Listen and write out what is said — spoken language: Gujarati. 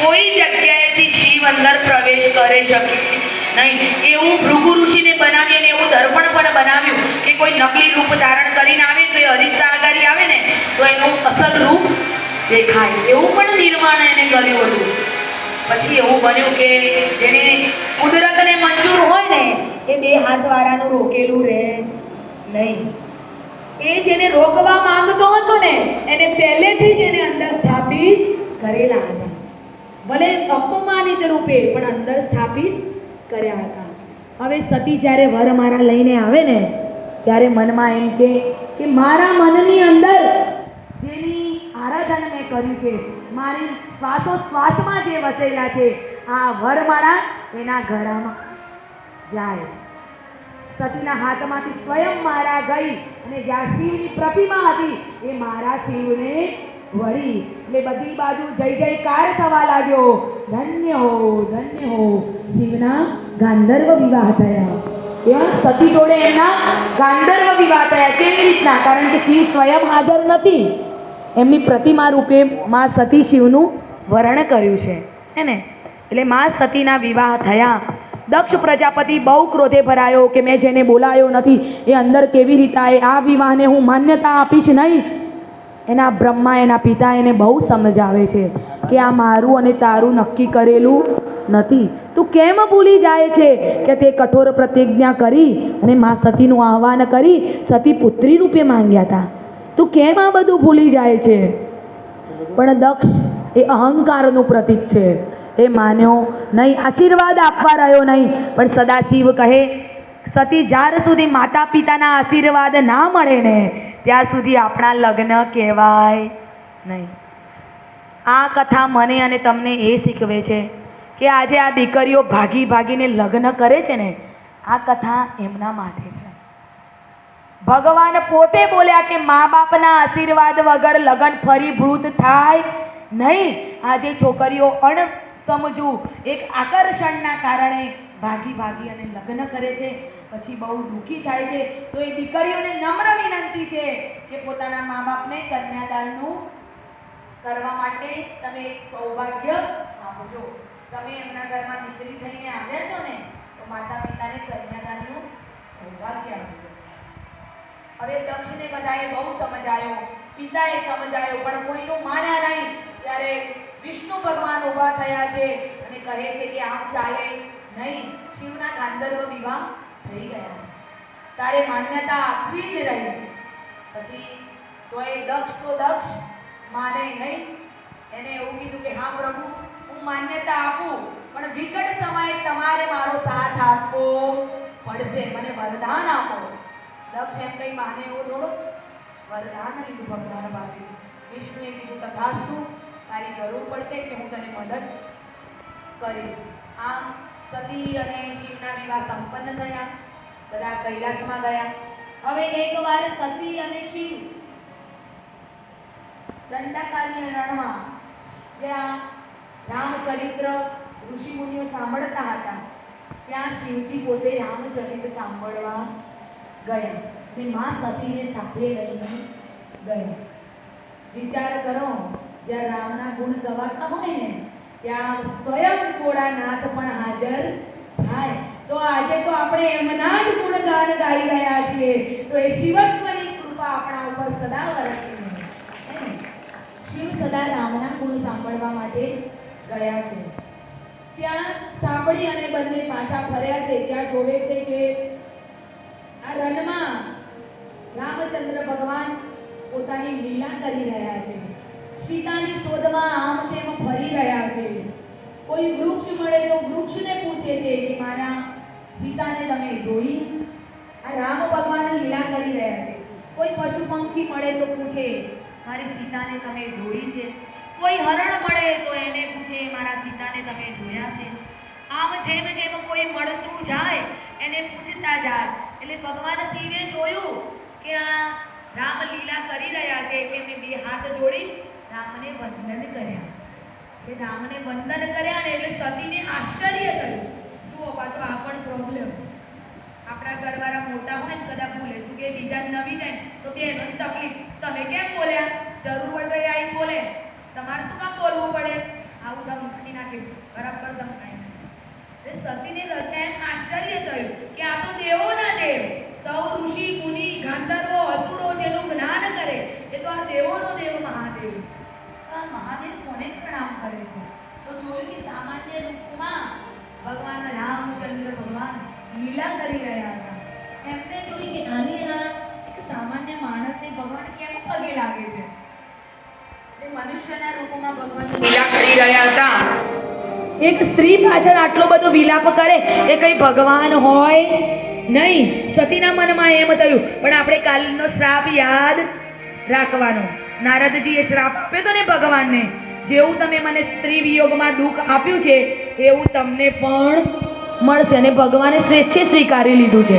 કોઈ જગ્યાએથી શિવ અંદર પ્રવેશ કરે શકે નહીં. એવું ભૃગુ ઋષિને બનાવ્યું અને એવું દર્પણ પણ બનાવ્યું કે કોઈ નકલી રૂપ ધારણ કરીને આવે તો એ અરીસા આગળ આવે ને તો એનું અસલ રૂપ દેખાય. એવું પણ નિર્માણ એને કર્યું હતું. પછી એવું બન્યું કે જેને કુદરતને મંજૂર હોય ને એ બે હાથવાળાનું રોકેલું રહે નહીં. એ જેને રોકવા માંગતો હતો ને એને પહેલેથી જ એને અંદર સ્થાપિત કરેલા હતા. ભલે અપમાનિત રૂપે પણ અંદર સ્થાપિત કર્યા હતા. હવે સતી જ્યારે વરમાળા લઈને આવે ને ત્યારે મનમાં એમ કે મારા મનની અંદર જેની આરાધના મેં કર્યું છે, મારી શ્વાસોશ્વાસમાં જે વસેલા છે, આ વરમાળા એના ગળામાં જાય. સતીના હાથમાંથી સ્વયં માળા ગઈ અને જ્યાં શિવની પ્રતિમા હતી એ મારા શિવને વળી. એટલે બધી બાજુ જય જયકાર થવા લાગ્યો. ધન્ય હો શિવના ગાંધર્વ વિવાહ થયા. સતી જોડે એમના ગાંધર્વ વિવાહ થયા. કેવી રીતના? કારણ કે શિવ સ્વયં હાજર નથી, એમની પ્રતિમા રૂપે માં સતી શિવનું વરણ કર્યું છે હે ને. એટલે માં સતીના વિવાહ થયા. દક્ષ પ્રજાપતિ બહુ ક્રોધે ભરાયો કે મેં જેને બોલાયો નથી એ અંદર કેવી રીતે આવે, આ વિવાહને હું માન્યતા આપીશ નહીં. એના બ્રહ્મા એના પિતા એને બહુ સમજાવે છે કે આ મારું અને તારું નક્કી કરેલું નથી. તું કેમ ભૂલી જાય છે કે તે કઠોર પ્રતિજ્ઞા કરી અને માં સતીનું આહ્વાન કરી સતી પુત્રી રૂપે માંગ્યા હતા. તું કેમ આ બધું ભૂલી જાય છે? પણ દક્ષ એ અહંકારનું પ્રતીક છે. એ માન્યો નહીં, આશીર્વાદ આપવા રહ્યો નહીં. પણ સદાશિવ કહે સતી જ્યાર સુધી માતા પિતાના આશીર્વાદ ના મળે ને ત્યાં સુધી આપણા લગ્ન કહેવાય નહીં. આ કથા મને અને તમને એ શીખવે છે કે આજે આ દીકરીઓ ભાગી ભાગીને લગ્ન કરે છે ને, આ કથા એમના માથે છે. ભગવાન પોતે બોલ્યા કે મા બાપના આશીર્વાદ વગર લગ્ન ફરીભૂત થાય નહીં. આજે છોકરીઓ સમજુ એક આકર્ષણના કારણે ભાગી ભાગી અને લગ્ન કરે છે, પછી બહુ દુઃખી થાય છે. તો એ દીકરીઓને નમ્ર વિનંતી છે કે પોતાના મા બાપને કન્યાદાનનું કરવા માટે તમે સૌભાગ્ય આપજો. તમે એમના ઘરમાં દીકરી થઈને આવ્યા છો ને તો માતા પિતાને કન્યાદાનનું સૌભાગ્ય આપજો. હવે દક્ષને બધાએ બહુ સમજાયો, પિતાએ સમજાયો, પણ કોઈનું માન્યા નહીં. ત્યારે વિષ્ણુ ભગવાન ઉભા થયા છે અને કહે છે કે આમ ચાલે નહીં. શિવના ગાંધર્વ વિવાહ થઈ ગયા, તારે માન્યતા આપવી જ રહી. પછી તો એ દક્ષ માને નહીં. એને એવું કીધું કે હા પ્રભુ, હું માન્યતા આપું, પણ વિકટ સમયે તમારે મારો સાથ આપવો પડશે, મને વરદાન આપો. દક્ષ એમ કઈ માને એવો થોડો વરદાન લીધું ભગવાન પાસે. વિષ્ણુએ કીધું તથાસ્તુ, તારી જરૂર પડશે કે હું તને મદદ કરીશ. આમ સતી અને શિવના વિવાહ સંપન્ન થયા. બધા કૈલાસમાં ગયા. હવે એકવાર સતી અને શિવ દંડાકાર્ય રણમાં જ્યાં રામચરિત્ર ઋષિ મુનિઓ સાંભળતા હતા ત્યાં શિવજી પોતે રામચરિત્ર સાંભળવા ગયા ને માં સતીને સાથે લઈને ગયા. વિચાર કરો, જ્યાં રામના ગુણ ગવાતા હોય ને ત્યાં સ્વયં ભોળાનાથ પણ હાજર થાય. તો આજે તો આપણે એમના જ ગુણગાન ગાઈ રહ્યા છીએ. તો એ શિવત્વની કૃપા આપણા ઉપર સદા વરસે. શિવ સદા રામના ગુણ સાંભળવા માટે ગયા છે. ત્યાં સાંભળી અને બંને પાછા ફર્યા છે. ત્યાં જોવે છે કે આ રણમાં રામચંદ્ર ભગવાન પોતાની લીલા કરી રહ્યા છે. સીતાની શોધમાં આમ તેમ ફરી રહ્યા છે. કોઈ વૃક્ષ મળે તો વૃક્ષને પૂછે છે કે મારા સીતાને તમે જોઈ? આ રામ ભગવાન લીલા કરી રહ્યા છે. કોઈ પશુ પંખી મળે તો પૂછે મારી સીતાને તમે જોઈ છે? કોઈ હરણ મળે તો એને પૂછે મારા સીતાને તમે જોયા છે? આમ જેમ જેમ કોઈ મળતું જાય એને પૂછતા જાય. એટલે ભગવાન શિવે જોયું કે આ રામ લીલા કરી રહ્યા છે એટલે મેં બે હાથ જોડી રામને વંદન કર્યા. કે રામને વંદન કર્યા ને એટલે સતીને આશ્ચર્ય થયું. જુઓ પાછો આ પણ પ્રોબ્લેમ. આપણા ઘરવાળા મોટા હોય ને કદાચ બોલે તું કે બીજા નવી જાય તો કે એનો તકલીફ. તમે કેમ બોલ્યા? જરૂર પડે આવી બોલે, તમારે શું કામ બોલવું પડે? આવું ધમકીને નાખ્યું, બરાબર સમજાય. સતીને દર્શને આશ્ચર્ય થયું કે આ તો દેવોના દેવ, સૌ ઋષિ મુનિ ગાંધર્વો અસુરો જેનું જ્ઞાન કરે એ તો આ દેવોનો દેવ મહાદેવ. તો આ મહાદેવ કોને પ્રણામ કરે છે? તો જોયું કે સામાન્ય રૂપમાં ભગવાન રામચંદ્ર ભગવાન લીલા કરી રહ્યા હતા. એમને જોઈ કે આની આ એક સામાન્ય માણસને ભગવાન કેમ પગે લાગે છે? એ મનુષ્યના રૂપમાં ભગવાન લીલા કરી રહ્યા હતા. એક સ્ત્રી પાછળ આટલો બધો વિલાપ કરે એ કઈ ભગવાન હોય નહીં. સતીના મનમાં એમ થયું. પણ આપણે કાલનો શ્રાપ યાદ રાખવાનો. નારદજીએ શ્રાપ આપ્યો તો ને ભગવાનને, જેવું તમે મને સ્ત્રી વિયોગમાં દુઃખ આપ્યું છે એવું તમને પણ મળશે, અને ભગવાને સ્વેચ્છે સ્વીકારી લીધું છે.